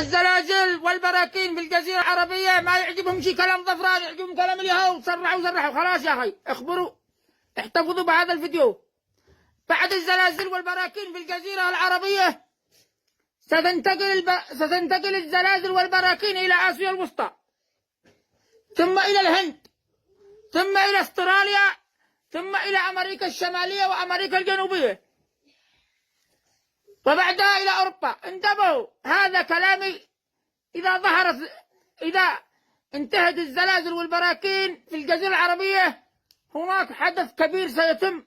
الزلازل والبراكين في الجزيرة العربية ما يعجبهم شي كلام ظفران، يعجبهم كلام اليهود. سرحوا خلاص يا أخي، اخبروا احتفظوا بهذا الفيديو. بعد الزلازل والبراكين في الجزيرة العربية ستنتقل الزلازل والبراكين إلى آسيا الوسطى، ثم إلى الهند، ثم إلى استراليا، ثم إلى أمريكا الشمالية وأمريكا الجنوبية، وبعدها إلى أوروبا. انتبهوا، هذا كلامي. إذا انتهت الزلازل والبراكين في الجزيرة العربية، هناك حدث كبير سيتم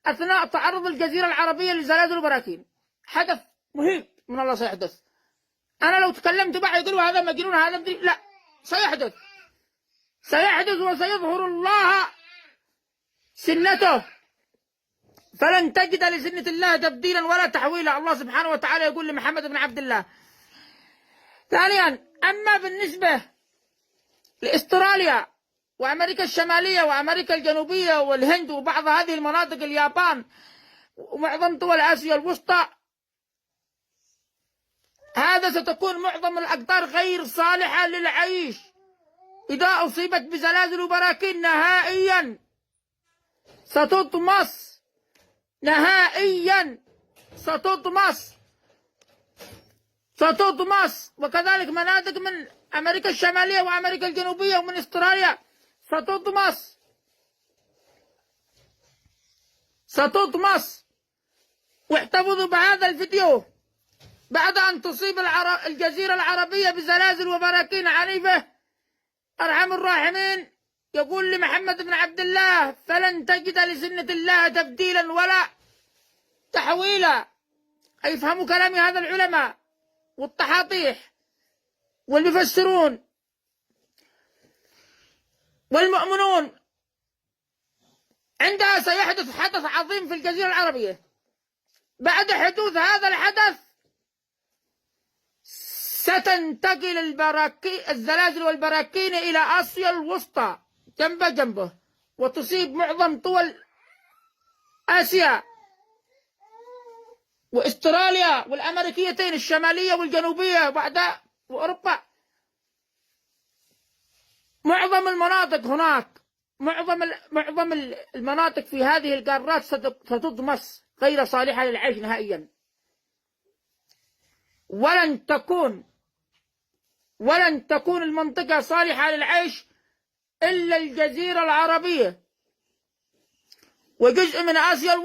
أثناء تعرض الجزيرة العربية للزلازل والبراكين. حدث مهم من الله سيحدث. أنا لو تكلمت بعد يقولوا هذا مجنون، هذا لا، سيحدث وسيظهر الله سنته، فلن تجد لسنة الله تبديلا ولا تحويلا. الله سبحانه وتعالى يقول لمحمد بن عبد الله. ثانيا، أما بالنسبة لأستراليا وأمريكا الشمالية وأمريكا الجنوبية والهند وبعض هذه المناطق، اليابان ومعظم دول آسيا الوسطى، هذا ستكون معظم الأقطار غير صالحة للعيش. إذا أصيبت بزلازل وبراكين نهائيا ستطمس، ستطمس. وكذلك مناطق من أمريكا الشمالية وأمريكا الجنوبية ومن أستراليا ستطمس. واحتفظوا بهذا الفيديو. بعد أن تصيب الجزيرة العربية بزلازل وبراكين عنيفة، أرحم الراحمين يقول لمحمد بن عبد الله: فلن تجد لسنة الله تبديلا ولا تحويلا. يفهموا كلامي هذا العلماء والتحاطيح والمفسرون والمؤمنون. عندها سيحدث حدث عظيم في الجزيرة العربية. بعد حدوث هذا الحدث ستنتقل الزلازل والبراكين إلى آسيا الوسطى جنبه، وتصيب معظم دول آسيا وأستراليا والأمريكيتين الشمالية والجنوبية، وبعدها وأوروبا. معظم المناطق هناك، معظم المناطق في هذه القارات ستطمس، غير صالحة للعيش نهائيا. ولن تكون المنطقة صالحة للعيش إلا الجزيرة العربية وجزء من آسيا